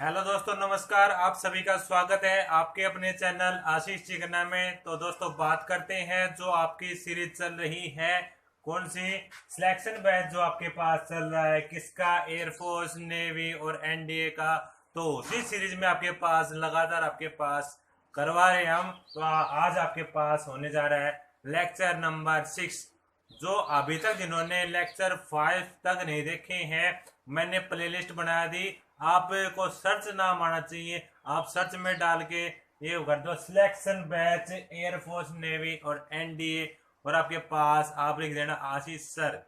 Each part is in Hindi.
हेलो दोस्तों, नमस्कार। आप सभी का स्वागत है आपके अपने चैनल आशीष चिकना में। तो दोस्तों बात करते हैं जो आपकी सीरीज चल रही है, कौन सी सिलेक्शन बैच जो आपके पास चल रहा है, किसका, एयरफोर्स, नेवी और एनडीए का। तो उसी सीरीज में आपके पास लगातार आपके पास करवा रहे हैं हम। तो आज आपके पास होने जा रहा है लेक्चर नंबर 6। जो अभी तक जिन्होंने लेक्चर 5 तक नहीं देखे हैं, मैंने प्लेलिस्ट बना दी। आपको सर्च नाम आना चाहिए, आप सर्च में डाल के ये कर दो सिलेक्शन बैच एयरफोर्स, नेवी और एनडीए, और आपके पास आप लिख देना आशीष सर।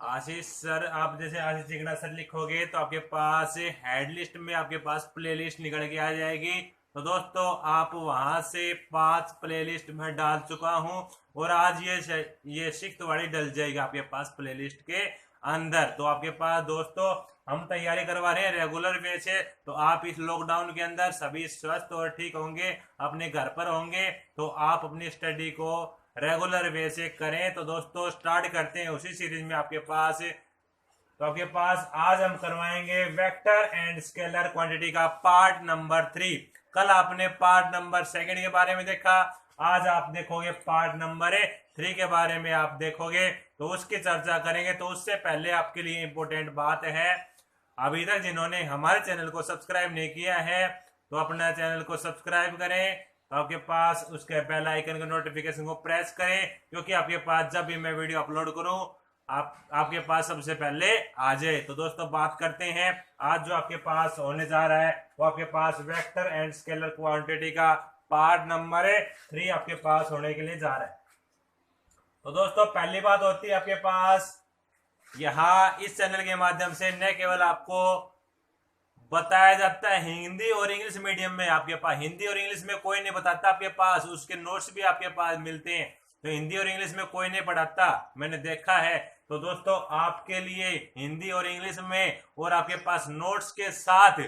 आशीष सर, आप जैसे आशीष चिकना सर लिखोगे तो आपके पास हेड लिस्ट में आपके पास प्ले लिस्ट निकल के आ जाएगी। तो दोस्तों आप वहां से 5 प्ले लिस्ट में डाल चुका हूं, और आज ये 6th वाली डल जाएगी आपके पास प्ले लिस्ट के अंदर। तो आपके पास दोस्तों हम तैयारी करवा रहे हैं रेगुलर वे से। तो आप इस लॉकडाउन के अंदर सभी स्वस्थ और ठीक होंगे, अपने घर पर होंगे, तो आप अपनी स्टडी को रेगुलर वे से करें। तो दोस्तों स्टार्ट करते हैं उसी सीरीज में आपके पास। तो आपके पास आज हम करवाएंगे वेक्टर एंड स्केलर क्वांटिटी का पार्ट नंबर 3। कल आपने पार्ट नंबर 2 के बारे में देखा, आज आप देखोगे पार्ट नंबर 3 के बारे में आप देखोगे, तो उसकी चर्चा करेंगे। तो उससे पहले आपके लिए इंपॉर्टेंट बात है, अभी तक जिन्होंने हमारे चैनल को सब्सक्राइब नहीं किया है तो अपना चैनल को सब्सक्राइब करें। तो आपके पास उसके बेल आइकन के नोटिफिकेशन को प्रेस करें, क्योंकि आपके पास जब भी मैं वीडियो अपलोड करूं आपके पास सबसे पहले आ जाए। तो दोस्तों बात करते हैं आज जो आपके पास होने जा रहा है, वो आपके पास वेक्टर एंड स्केलर क्वांटिटी का पार्ट नंबर 3 आपके पास होने के लिए जा रहा है। तो दोस्तों पहली बात होती है आपके पास, यहाँ इस चैनल के माध्यम से न केवल आपको बताया जाता है हिंदी और इंग्लिश मीडियम में, आपके पास हिंदी और इंग्लिश में कोई नहीं बताता, आपके पास उसके नोट्स भी आपके पास मिलते हैं। तो हिंदी और इंग्लिश में कोई नहीं पढ़ाता, मैंने देखा है। तो दोस्तों आपके लिए हिंदी और इंग्लिश में, और आपके पास नोट्स के साथ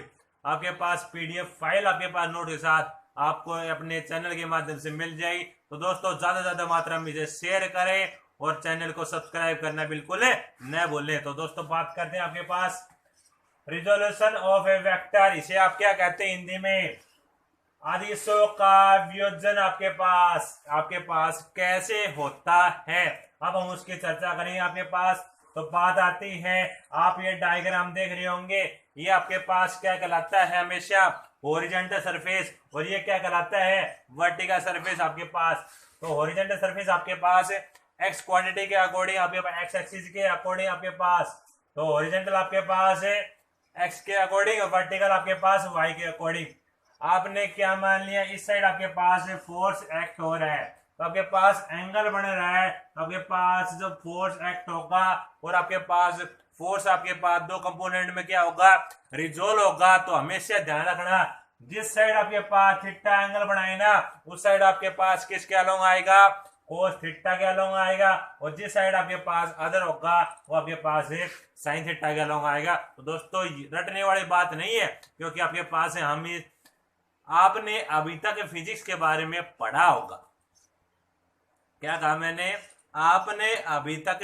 आपके पास पीडीएफ फाइल आपके पास नोट के साथ आपको अपने चैनल के माध्यम से मिल जाएगी। तो दोस्तों ज्यादा ज्यादा मात्रा में इसे शेयर करें और चैनल को सब्सक्राइब करना बिल्कुल न भूलें। तो दोस्तों बात करते हैं आपके पास रिजोल्यूशन ऑफ ए वेक्टर, इसे आप क्या कहते हैं हिंदी में, आदिशों का वियोजन आपके पास कैसे होता है। अब हम उसकी चर्चा करेंगे आपके पास। तो बात आती है, आप ये डायग्राम देख रहे होंगे, ये आपके पास क्या कहलाता है हमेशा हॉरिजॉन्टल सरफेस, और ये क्या कहलाता है वर्टिकल सरफेस आपके पास। तो हॉरिजॉन्टल सरफेस आपके पास एक्स क्वांटिटी के अकॉर्डिंग आपके पास, एक्स एक्सिस के अकॉर्डिंग आपके पास, तो हॉरिजॉन्टल आपके पास है एक्स के अकॉर्डिंग, वर्टिकल आपके पास वाई के अकॉर्डिंग। आपने क्या मान लिया, इस साइड आपके पास फोर्स एक्ट हो रहा है, तो आपके पास एंगल बन रहा है। तो आपके पास जब फोर्स एक्ट होगा और आपके पास फोर्स आपके पास दो कंपोनेंट में क्या होगा, रिजोल्व होगा। तो हमेशा ध्यान रखना, जिस साइड आपके पास थीटा एंगल बनाए ना, उस साइड आपके पास किसके अलोंग आएगा, कोस थीटा के अलोंग आएगा, और जिस साइड आपके पास अदर होगा वो आपके पास एक साइन थीटा के अलोंग आएगा। तो दोस्तों रटने वाली बात नहीं है, क्योंकि आपके पास है, आपने अभी तक फिजिक्स के बारे में पढ़ा होगा। क्या कहा मैंने, आपने अभी तक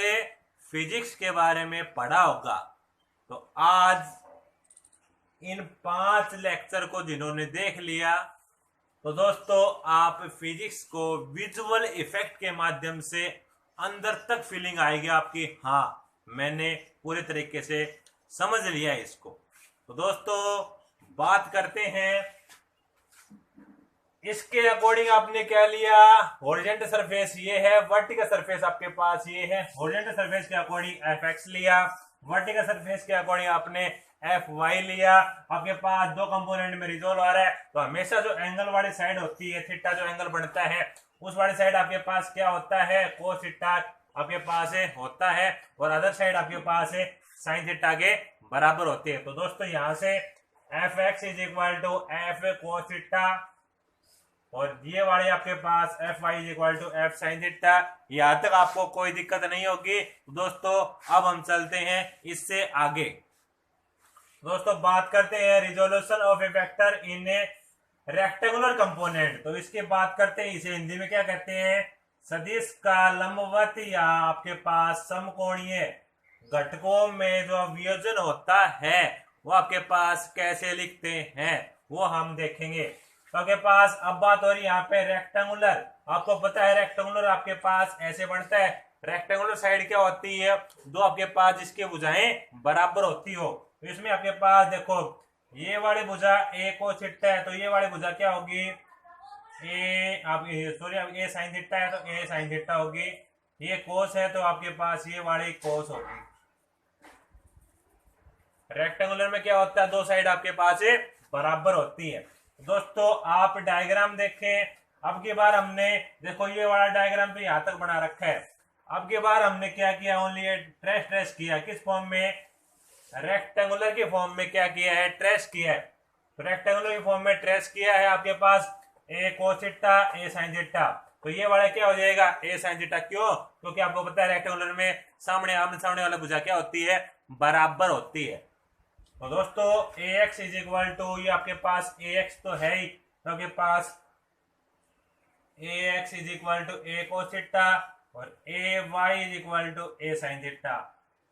फिजिक्स के बारे में पढ़ा होगा। तो आज इन 5 लेक्चर को जिन्होंने देख लिया, तो दोस्तों आप फिजिक्स को विजुअल इफेक्ट के माध्यम से अंदर तक फीलिंग आएगी आपकी, हाँ मैंने पूरे तरीके से समझ लिया इसको। तो दोस्तों बात करते हैं, इसके अकॉर्डिंग आपने क्या लिया, हॉरिजॉन्टल सरफेस ये है, वर्टिकल सरफेस आपके पास ये है। हॉरिजॉन्टल सरफेस के अकॉर्डिंग एफ एक्स लिया, वर्टिकल सरफेस के अकॉर्डिंग आपने एफ वाई लिया। आपके पास दो कंपोनेंट में रिजोल्व आ रहा है, तो हमेशा जो एंगल वाली साइड होती है, थीटा जो एंगल बनता है, उस वाली साइड आपके पास क्या होता है, कोस थीटा आपके पास होता है, और अदर साइड आपके पास साइन थीटा के बराबर होती है। तो दोस्तों यहाँ से F X is equal to F cos theta, और ये वाले आपके पास F Y is equal to F sine theta. यहां तक आपको कोई दिक्कत नहीं होगी। तो दोस्तों अब हम चलते हैं इससे आगे। दोस्तों बात करते हैं resolution of A vector in A rectangular component. तो इसकी बात करते हैं, इसे हिंदी में क्या कहते हैं, सदिश का लंबवत या आपके पास समकोणीय घटकों में जो वियोजन होता है वो आपके पास कैसे लिखते हैं वो हम देखेंगे। तो आपके पास अब बात हो रही है यहाँ पे रेक्टेंगुलर। आपको पता है रेक्टेंगुलर आपके पास ऐसे बनता है। रेक्टेंगुलर साइड क्या होती है, दो आपके पास जिसकी भुजाएं बराबर होती हो। तो इसमें आपके पास देखो ये वाली भुजा ए को थीटा है, तो ये वाली भुजा क्या होगी, ए आप सॉरी ए साइन थीटा है तो ए साइन थीटा होगी। ये कोस है तो आपके पास ये वाली कोस होगी। रेक्टेंगुलर में क्या होता है, दो साइड आपके पास बराबर होती है। दोस्तों आप डायग्राम देखें। अब की बार हमने देखो ये वाला डायग्राम तो यहाँ तक बना रखा है। अब की बार हमने क्या किया, ओनली ट्रेस किया। किस फॉर्म में, रेक्टेंगुलर के फॉर्म में क्या किया है, ट्रेस किया है। तो रेक्टेंगुलर के फॉर्म में ट्रेस किया है आपके पास ए कोस थीटा ए साइन थीटा। तो ये वाला क्या हो जाएगा, ए साइन थीटा। क्यों, क्योंकि आपको पता है रेक्टेंगुलर में सामने आमने सामने वाला भुजा क्या होती है, बराबर होती है। तो दोस्तों ए एक्स इज इक्वल टू, ये आपके पास ए एक्स तो है ही, तो आपके पास A X is equal to A cos theta और A Y is equal to A sine theta.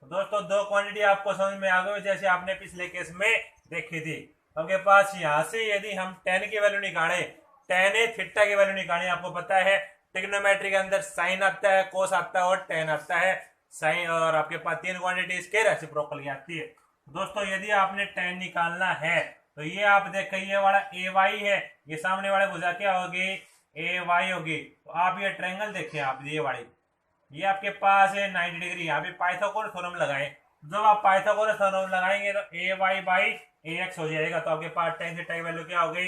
तो दोस्तों दो क्वांटिटी आपको समझ में आ गई जैसे आपने पिछले केस में देखी थी। आपके पास यहाँ से यदि हम टेन की वैल्यू निकाले, टेन ए थीटा की वैल्यू निकाले, आपको पता है ट्रिग्नोमेट्री के अंदर साइन आता है, कोस आता है और टेन आता है। साइन और आपके पास तीन क्वांटिटी इसके रेसिप्रोकल आती है। दोस्तों यदि आपने टेन निकालना है तो ये आप देखें ये वाला ए वाई है, ये सामने वाले भुजा क्या होगी, ए वाई होगी। तो आप ये ट्रायंगल देखें, आप ये वाली ये आपके पास है 90 डिग्री। यहाँ पे पाइथागोरस थ्योरम लगाएं। जब आप पाइथागोरस थ्योरम लगाएंगे तो ए वाई बाई ए एक्स हो जाएगा। तो आपके पास टेन थीटा की वैल्यू क्या होगी,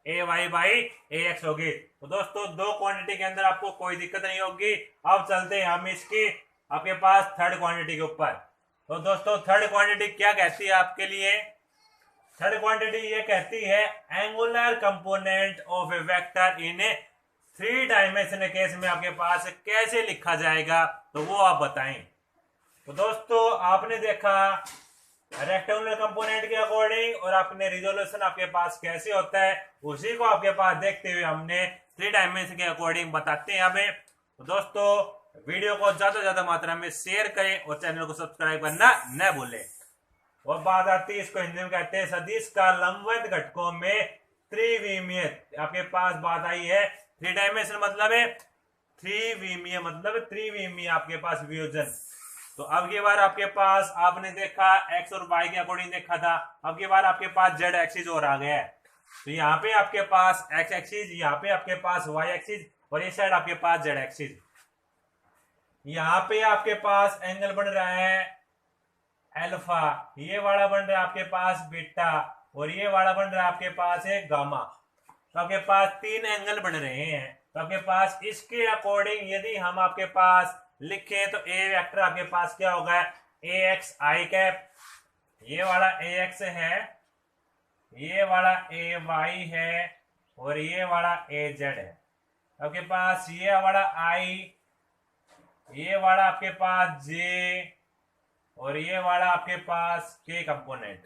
ए वाई बाई ए एक्स होगी। तो दोस्तों दो क्वांटिटी के अंदर आपको कोई दिक्कत नहीं होगी। अब चलते हैं हम इसकी आपके पास थर्ड क्वांटिटी के ऊपर। तो दोस्तों थर्ड क्वांटिटी क्या कहती है आपके लिए, थर्ड क्वांटिटी ये कहती है angular component of A vector in A three dimensional case में आपके पास कैसे लिखा जाएगा, तो वो आप बताएं। तो दोस्तों आपने देखा रेक्टेंगुलर कंपोनेंट के अकॉर्डिंग और आपने रिजोल्यूशन आपके पास कैसे होता है, उसी को आपके पास देखते हुए हमने थ्री डायमेंशन के अकॉर्डिंग बताते हैं हमें। तो दोस्तों वीडियो को ज्यादा से ज्यादा मात्रा में शेयर करें और चैनल को सब्सक्राइब करना न भूलें। और बात आती है, इसको हिंदी में कहते हैं सदिश का लंबवत घटकों में त्रिविमीय। आपके पास बात आई है थ्री डायमेंशन मतलब है त्रिविमीय, मतलब त्रिविमीय आपके पास वियोजन। तो अब की बार आपके पास आपने देखा एक्स और वाई के अकॉर्डिंग देखा था, अब की बार आपके पास जेड एक्सिस और आ गया है। तो यहाँ पे आपके पास एक्स एक्सिस, यहाँ पे आपके पास वाई एक्सिस और ये साइड आपके पास जेड एक्सिस। यहाँ पे आपके पास एंगल बन रहा है अल्फा, ये वाला बन रहा है आपके पास बीटा और ये वाला बन रहा है आपके पास है गामा। तो आपके पास तीन एंगल बन रहे हैं। तो आपके पास इसके अकॉर्डिंग यदि हम आपके पास लिखे तो ए वेक्टर आपके पास क्या होगा, ए एक्स आई कैप, ये वाला ए एक्स है, ये वाला ए वाई है और ये वाला ए जेड है। आपके पास ये वाला आई, ये वाला आपके पास जे और ये वाला आपके पास के कंपोनेंट।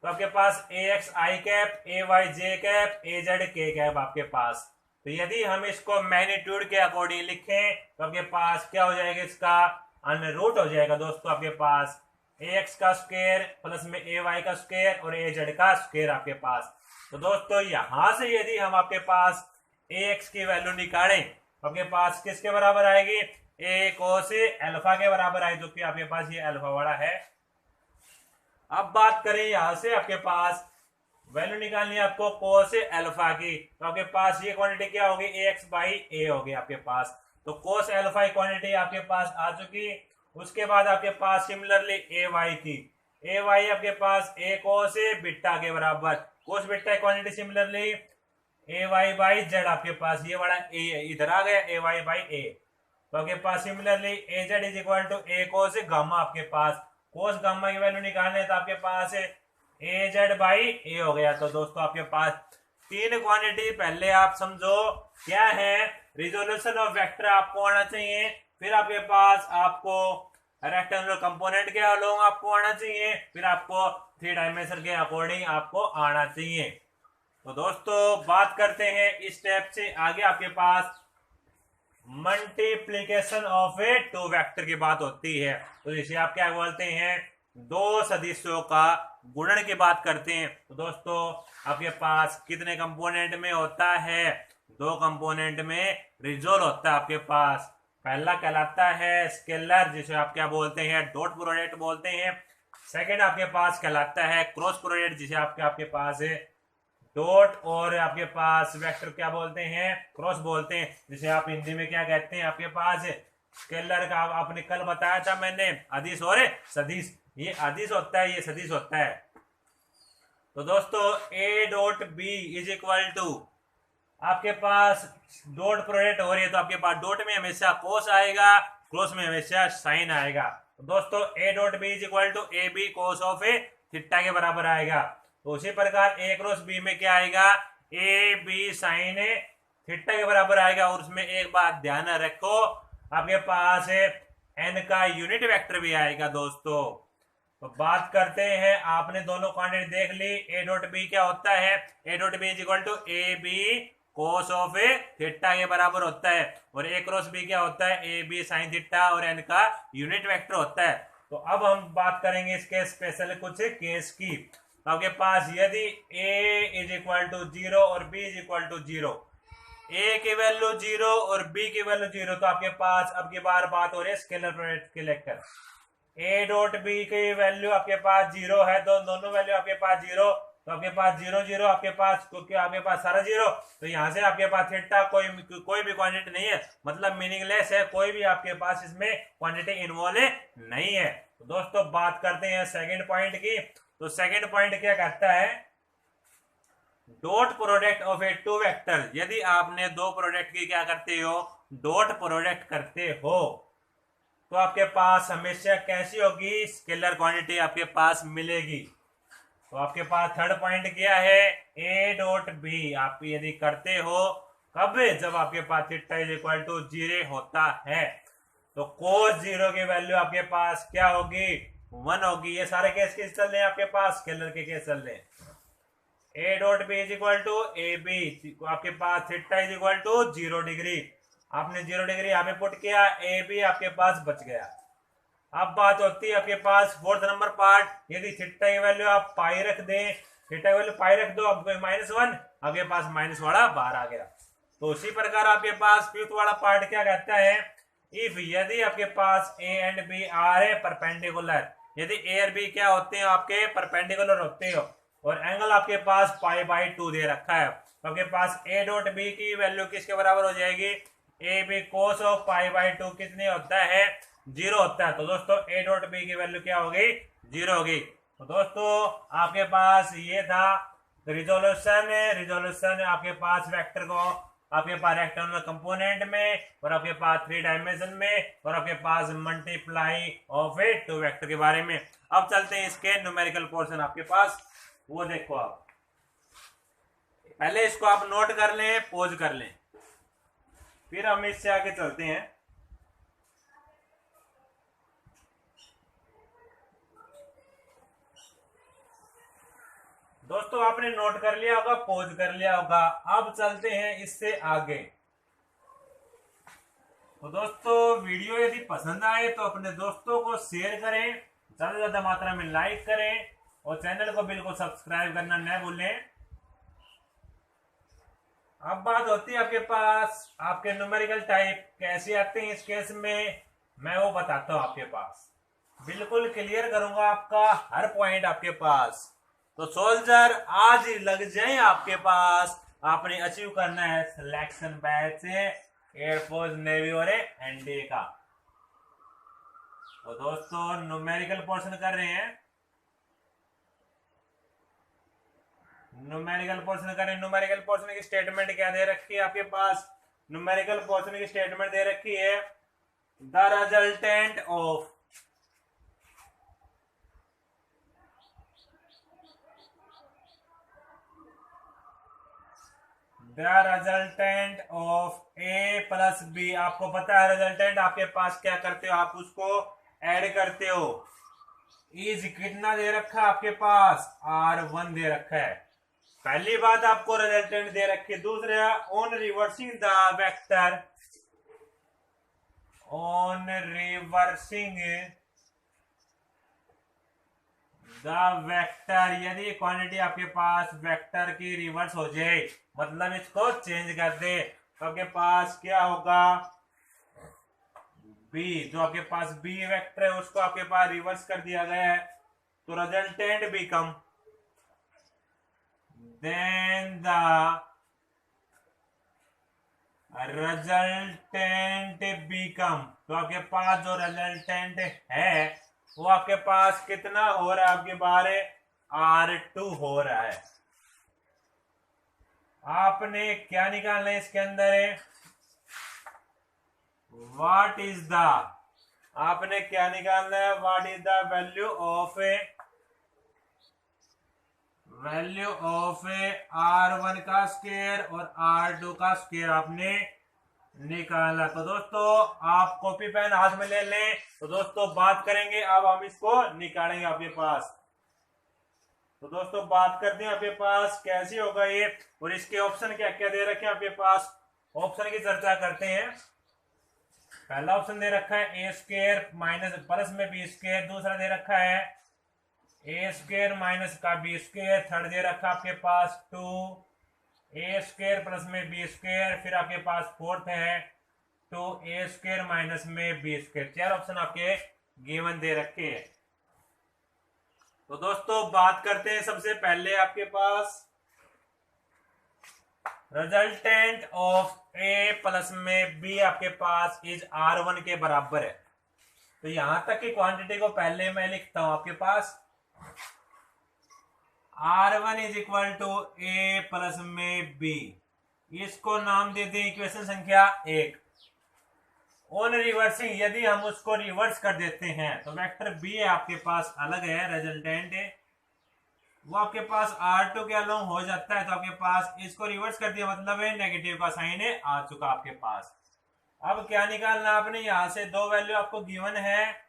तो आपके पास A x I cap, A Y J cap, A Z के कैप आपके पास। तो यदि हम इसको मैग्नीट्यूड के अकॉर्डिंग लिखें तो आपके पास क्या हो जाएगा, इसका अंडर रूट हो जाएगा। दोस्तों आपके पास ए एक्स का स्क्वायर प्लस में ए वाई का स्क्वायर और ए जेड का स्क्वायर आपके पास। तो दोस्तों यहां से यदि हम आपके पास ए एक्स की वैल्यू निकालें तो आपके पास किसके बराबर आएगी, ए कोस अल्फा के बराबर आएगी, जो कि आपके पास ये अल्फा वाला है। अब बात करें यहां से आपके पास वैल्यू निकालनी है आपको कोस अल्फा की। तो आपके पास ये क्वांटिटी क्या होगी, ए एक्स बाई ए होगी आपके पास। तो कोस अल्फा की क्वांटिटी आपके पास आ चुकी। उसके बाद आपके पास सिमिलरली ए वाई की, ए वाई आपके पास ए कोस बीटा के बराबर, कोस बीटा की quantity similarly A Y by Z आपके पास, ये वाला ए इधर आ गया ए वाई बाई ए। तो आपके पास similarly A Z is equal to A cos gamma आपके पास, कोस गामा की वैल्यू निकालने तो आपके पास ए जेड बाई ए हो गया। तो दोस्तों आपके पास तीन क्वांटिटी पहले आप समझो क्या है, रिजोल्यूशन ऑफ वेक्टर आपको आना चाहिए, फिर आपके पास आपको रेक्टेंगुलर कंपोनेंट के अलोंग आपको आना चाहिए, फिर आपको थ्री डायमेंशन के अकॉर्डिंग आपको आना चाहिए। तो दोस्तों बात करते हैं इस स्टेप से आगे आपके पास multiplication of A two vector की बात होती है। तो इसे आप क्या बोलते हैं, दो सदिशों का गुणन की बात करते हैं तो दोस्तों आपके पास कितने कंपोनेंट में होता है, 2 कंपोनेंट में रिजोल्व होता है आपके पास। पहला कहलाता है स्केलर जिसे आप क्या बोलते हैं, डॉट प्रोडक्ट बोलते हैं। सेकंड आपके पास कहलाता है क्रॉस प्रोडक्ट जिसे आपके पास है डॉट और आपके पास वेक्टर क्या बोलते हैं, क्रॉस बोलते हैं, जिसे आप हिंदी में क्या कहते हैं आपके पास स्केलर का। आपने कल बताया था मैंने अदिश और सदिश, ये अदिश होता है, ये सदिश होता है। तो दोस्तों A dot B is equal to आपके पास डॉट प्रोडक्ट हो रही है तो आपके पास डॉट में हमेशा कोस आएगा, क्रॉस में हमेशा साइन आएगा। तो दोस्तों A dot B is equal to A B cos of A theta के बराबर आएगा। तो उसी प्रकार ए क्रॉस बी में क्या आएगा, A B sine A theta के बराबर आएगा। और उसमें एक बात ध्यान रखो, आपके पास एन का यूनिट वेक्टर भी आएगा दोस्तों। तो बात करते हैं, आपने दोनों क्वांटिटी देख ली, ए डॉट बी क्या होता है, A dot B is equal to A B cos of A theta के बराबर होता है, और ए क्रॉस बी क्या होता है, ए बी साइन थीटा और एन का यूनिट वेक्टर होता है। तो अब हम बात करेंगे इसके स्पेशल कुछ केस की। तो आपके पास यदि ए इज इक्वल टू 0 और बी इज इक्वल टू 0, ए की वैल्यू 0 और बी की वैल्यू 0, तो आपके पास अब की बार बात हो रही है स्केलर प्रोडक्ट के लेकर। ए डॉट बी की वैल्यू आपके पास 0 है, तो दोनों वैल्यू आपके पास 0, तो आपके पास 0 0 आपके पास, क्योंकि आपके पास सारा 0, तो यहाँ से आपके पास थीटा कोई भी क्वांटिटी नहीं है, मतलब मीनिंगलेस है, कोई भी आपके पास इसमें क्वांटिटी इन्वॉल्व नहीं है। तो दोस्तों बात करते हैं सेकंड पॉइंट की। तो सेकंड पॉइंट क्या कहता है, dot product of A two vector. यदि आपने दो प्रोडक्ट की क्या करते हो, डॉट प्रोडक्ट करते हो, तो आपके पास हमेशा कैसी होगी, स्केलर क्वांटिटी आपके पास मिलेगी। तो आपके पास थर्ड पॉइंट क्या है, ए डॉट बी आप यदि करते हो, कब, जब आपके पास थीटा इज इक्वल टू 0 होता है, तो कोस 0 की वैल्यू आपके पास क्या होगी, 1 होगी। ये सारे केस किस चल रहे हैं आपके पास, स्केलर के केस चल रहे हैं। A dot B is equal to A B, आपके पास theta is equal to 0 degree, आपने 0 डिग्री यहाँ पे पुट किया, ए बी आपके पास बच गया। अब बात होती है आपके पास फोर्थ नंबर पार्ट, यदि थीटा की वैल्यू आप पाई रख दें, थीटा की वैल्यू पाई रख दो, अब -1 आपके पास माइनस वाला बाहर आ गया। तो उसी प्रकार आपके पास फिफ्थ वाला पार्ट क्या कहता है, इफ यदि आपके पास ए एंड बी आर है परपेंडिकुलर, यदि ए और बी क्या होते हैं आपके परपेंडिकुलर होते हो, और एंगल आपके पास π/2 दे रखा है, तो आपके पास ए डॉट बी की वैल्यू किसके बराबर हो जाएगी, ए बी कोस ऑफ π/2 कितने होता है, 0 होता है। तो दोस्तों ए डॉट बी की वैल्यू क्या हो गई, 0 हो गई। तो दोस्तों आपके पास ये था रिजोल्यूशन आपके पास वेक्टर को आपके पास रेक्टेंगुलर कंपोनेंट में, और आपके पास 3 डायमेंशन में, और आपके पास multiply of A two vector के बारे में। अब चलते हैं इसके न्यूमेरिकल पोर्शन आपके पास, वो देखो आप पहले इसको आप नोट कर लें, पोज कर लें, फिर हम इससे आगे चलते हैं। दोस्तों आपने नोट कर लिया होगा, पोज कर लिया होगा, अब चलते हैं इससे आगे। तो दोस्तों वीडियो यदि पसंद आए तो अपने दोस्तों को शेयर करें, ज्यादा से ज्यादा मात्रा में लाइक करें, और चैनल को बिल्कुल सब्सक्राइब करना न भूलें। अब बात होती है आपके पास आपके न्यूमेरिकल टाइप कैसे आते हैं, इस केस में मैं वो बताता हूं, आपके पास बिल्कुल क्लियर करूंगा आपका हर पॉइंट आपके पास। तो सोल्जर आज ही लग जाए आपके पास, आपने अचीव करना है सिलेक्शन बैच से एयरफोर्स नेवी और एनडीए का। तो दोस्तों न्यूमेरिकल पोर्शन कर रहे हैं, न्यूमेरिकल पोर्शन करें। न्यूमेरिकल पोर्शन की स्टेटमेंट क्या दे रखी है आपके पास, न्यूमेरिकल पोर्शन की स्टेटमेंट दे रखी है, the resultant of A plus B. आपको पता है रिजल्टेंट आपके पास क्या करते हो, आप उसको ऐड करते हो। इज कितना दे रखा है आपके पास, R1 दे रखा है। पहली बात आपको रिजल्टेंट दे रखी है। दूसरा on reversing the vector, on reversing the vector, यदि क्वांटिटी आपके पास वेक्टर की रिवर्स हो जाए, मतलब इसको चेंज कर दे, तो आपके पास क्या होगा, बी, जो आपके पास बी वेक्टर है उसको आपके पास रिवर्स कर दिया गया है, तो resultant become, then the resultant become, तो आपके पास जो रिजल्टेंट है वो आपके पास कितना हो रहा है, आपके बारे R2 हो रहा है। आपने क्या निकालना है इसके अंदर है, व्हाट इज द, आपने क्या निकालना है, what is the value of R1 का स्क्वायर और R2 का स्क्वायर आपने निकाला। तो दोस्तों आप कॉपी पेन हाथ में ले लें। तो दोस्तों बात करेंगे, अब हम इसको निकालेंगे आपके पास। तो दोस्तों बात करते हैं आपके पास कैसे होगा ये, और इसके ऑप्शन क्या क्या दे रखे हैं आपके पास, ऑप्शन की चर्चा करते हैं। पहला ऑप्शन दे रखा है ए स्क्वायर माइनस प्लस में बी स्क्वायर, दूसरा दे रखा है ए स्क्वायर माइनस का बी स्क्वायर, थर्ड दे रखा है आपके पास 2 ए स्क्वायर प्लस में बी स्क्वायर, फिर आपके पास फोर्थ है 2 ए स्क्वायर माइनस में बी स्क्वायर। चार ऑप्शन आपके गिवन दे रखे हैं। तो दोस्तों बात करते हैं सबसे पहले आपके पास रिजल्टेंट ऑफ ए प्लस में बी आपके पास इज R1 के बराबर है। तो यहां तक की क्वांटिटी को पहले मैं लिखता हूं, आपके पास R1 is equal to A plus में बी, इसको नाम दे दें इक्वेशन संख्या 1। ऑन रिवर्सिंग, यदि हम उसको रिवर्स कर देते हैं तो वेक्टर बी आपके पास अलग है, रिजल्टेंट है वो आपके पास R2 के अलॉन्ग हो जाता है, तो आपके पास इसको रिवर्स कर दिया, मतलब है नेगेटिव का साइन है आ चुका आपके पास। अब क्या निकालना आपने, यहां से दो वैल्यू आपको गिवन है,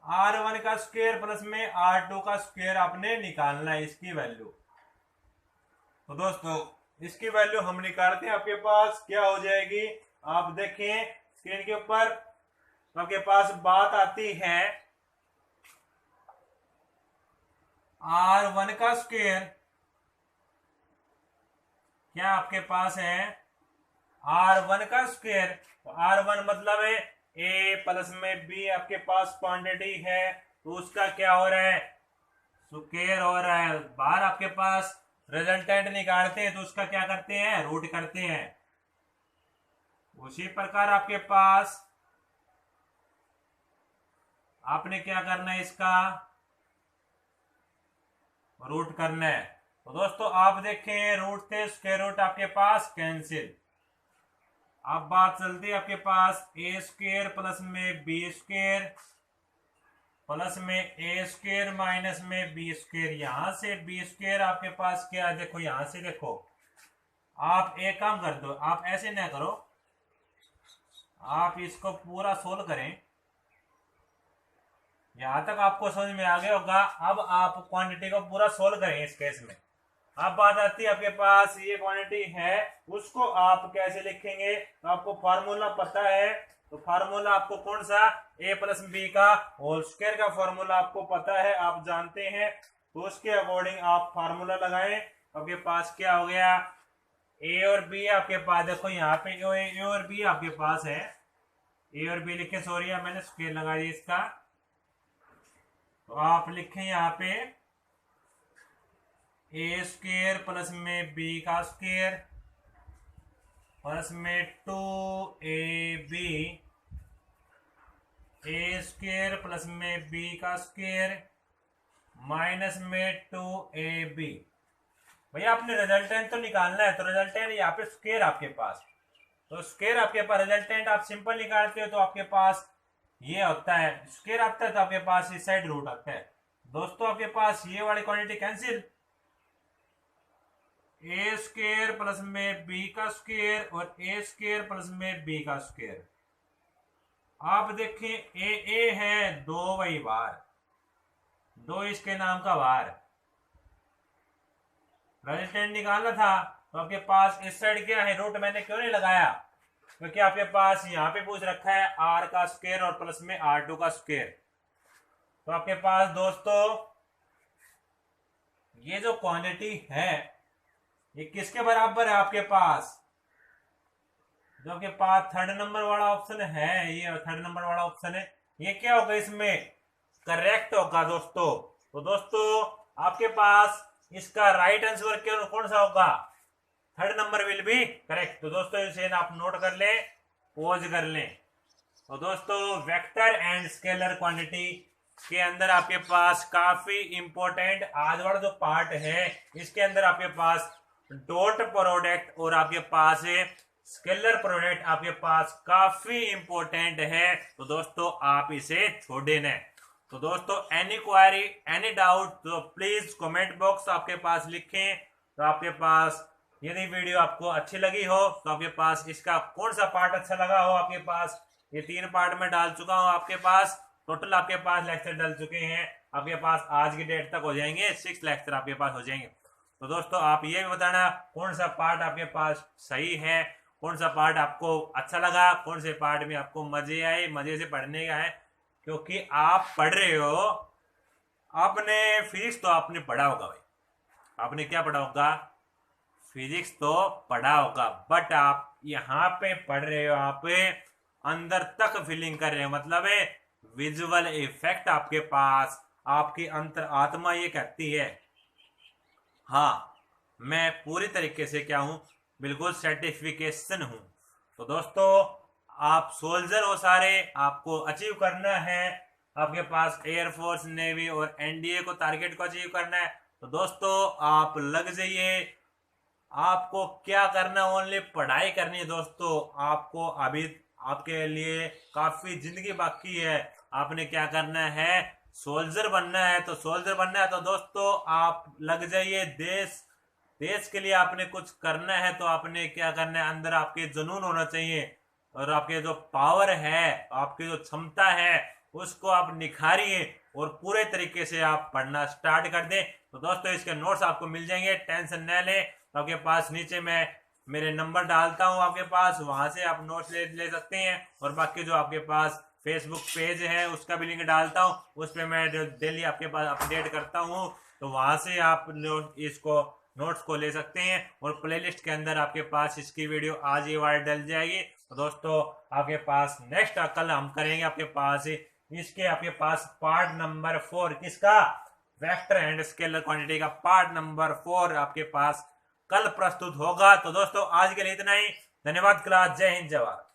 R1 का स्क्वायर प्लस में R2 का स्क्वायर आपने निकालना है, इसकी वैल्यू। तो दोस्तों इसकी वैल्यू हम निकालते हैं, आपके पास क्या हो जाएगी, आप देखें स्क्रीन के ऊपर। तो आपके पास बात आती है R1 का स्क्वायर, क्या आपके पास है R1 का स्क्वायर, तो R1 मतलब है ए प्लस में बी आपके पास क्वांटिटी है, तो उसका क्या हो रहा है, स्क्वायर हो रहा है। बाहर आपके पास रिजल्टेंट निकालते हैं तो उसका क्या करते हैं, रूट करते हैं। उसी प्रकार आपके पास आपने क्या करना है, इसका रूट करना है। तो दोस्तों आप देखें रूट थे, स्क्वायर रूट आपके पास कैंसिल। अब बात चलती है आपके पास ए स्क्वायर प्लस में बी स्क्वायर प्लस में ए स्क्वायर माइनस में बी स्क्वायर, यहां से बी स्क्वायर आपके पास क्या, देखो यहां से देखो, आप एक काम कर दो, आप ऐसे ना करो, आप इसको पूरा सोल्व करें, यहां तक आपको समझ में आ गया होगा। अब आप क्वांटिटी को पूरा सोल्व करें इस केस में। अब बात आती है आपके पास ये क्वांटिटी है, उसको आप कैसे लिखेंगे, तो आपको फार्मूला पता है, तो फार्मूला आपको कौन सा, ए प्लस बी का होल स्क्वायर का फार्मूला आपको पता है, आप जानते हैं, तो उसके अकॉर्डिंग आप फार्मूला लगाएं। आपके पास क्या हो गया, ए और बी आपके पास, देखो यहाँ पे ए और बी आपके पास है, ए और बी लिखे, सॉरी मैंने स्क्वायर लगा दिया इसका, तो आप लिखें यहाँ पे ए स्क्वायर प्लस में बी का स्क्वायर प्लस में 2ab, ए स्क्वायर प्लस में बी का स्क्वायर माइनस में 2ab। भैया आपने रिजल्टेंट तो निकालना है, तो रिजल्टेंट यहाँ पे स्क्वायर आपके पास, तो स्क्वायर आपके पास रिजल्टेंट आप सिंपल निकालते हो तो आपके पास ये होता है, स्क्वायर आता है तो आपके पास इस साइड रूट आता है। दोस्तों आपके पास ये वाली क्वांटिटी कैंसिल, ए स्क्वायर प्लस में बी का स्क्वायर और ए स्क्वायर प्लस में बी का स्क्वायर। आप देखें ए है दो वही बार, दो इसके नाम का बार, रिजल्टेंट निकालना था, तो आपके पास इस साइड क्या है, रूट मैंने क्यों नहीं लगाया, क्योंकि आपके पास यहाँ पे पूछ रखा है आर का स्क्वायर और प्लस में R2 का स्क्वायर। तो आपके पास दोस्तों ये जो क्वांटिटी है ये किसके बराबर है आपके पास? जो आपके पास थर्ड नंबर वाला ऑप्शन है, ये थर्ड नंबर वाला ऑप्शन है, ये क्या होगा इसमें? करेक्ट होगा दोस्तों। तो दोस्तों आपके पास इसका राइट आंसर कौन सा होगा? Third number will be correct. तो दोस्तों इसे आप नोट कर लें, पॉज कर लें। तो दोस्तों वेक्टर एंड स्केलर क्वांटिटी के अंदर आपके पास काफी इंपॉर्टेंट आज वाला जो पार्ट है, इसके अंदर आपके पास डॉट प्रोडक्ट और आपके पास स्केलर प्रोडक्ट आपके पास काफी इंपॉर्टेंट है। तो दोस्तों आप इसे छोड़े न। तो दोस्तों एनी क्वारी एनी डाउट तो प्लीज कमेंट बॉक्स आपके पास लिखें। तो आपके पास यदि वीडियो आपको अच्छी लगी हो तो आपके पास इसका कौन सा पार्ट अच्छा लगा हो, आपके पास ये 3 पार्ट में डाल चुका हूं, आपके पास टोटल आपके पास लेक्चर डल चुके हैं, आपके पास आज की डेट तक हो जाएंगे 6 लेक्चर आपके पास हो जाएंगे। तो दोस्तों आप ये भी बताना कौन सा पार्ट आपके पास सही है, कौन सा पार्ट आपको अच्छा लगा, कौन से पार्ट में आपको मजे आए, मजे से पढ़ने का है। क्योंकि आप पढ़ रहे हो, आपने फिजिक्स तो आपने पढ़ा होगा भाई, आपने क्या पढ़ा होगा? फिजिक्स तो पढ़ा होगा, बट आप यहाँ पे पढ़ रहे हो, आप अंदर तक फीलिंग कर रहे हो, मतलब विजुअल इफेक्ट आपके पास, आपकी अंतर आत्मा ये कहती है हाँ मैं पूरी तरीके से क्या हूं, बिल्कुल सर्टिफिकेशन हूं। तो दोस्तों आप सोल्जर हो सारे, आपको अचीव करना है, आपके पास एयरफोर्स नेवी और एनडीए को टारगेट को अचीव करना है। तो दोस्तों आप लग जाइए, आपको क्या करना, ओनली पढ़ाई करनी है दोस्तों। आपको अभी आपके लिए काफी जिंदगी बाकी है, आपने क्या करना है? सोल्जर बनना है। तो सोल्जर बनना है तो दोस्तों आप लग जाइए, देश के लिए आपने कुछ करना है। तो आपने क्या करना है? अंदर आपके जुनून होना चाहिए और आपके जो पावर है, आपकी जो क्षमता है, उसको आप निखारिए और पूरे तरीके से आप पढ़ना स्टार्ट कर दें। तो दोस्तों इसके नोट्स आपको मिल जाएंगे, टेंशन न लें। तो आपके पास नीचे मैं मेरे नंबर डालता हूं आपके पास, वहां से आप नोट्स ले सकते हैं। और बाकी जो आपके पास फेसबुक पेज है उसका भी लिंक डालता हूं, उस पर मैं डेली आपके पास अपडेट करता हूं। तो वहां से आप इसको नोट्स को ले सकते हैं। और प्लेलिस्ट के अंदर आपके पास इसकी वीडियो आज ही वार डल जाएगी। तो दोस्तों आपके पास नेक्स्ट कल हम करेंगे आपके पास इसके आपके पास पार्ट नंबर 4, किसका? वेक्टर एंड स्केलर क्वांटिटी का पार्ट नंबर 4 आपके पास कल प्रस्तुत होगा। तो दोस्तों आज के लिए इतना ही, धन्यवाद क्लास, जय हिंद, जय भारत।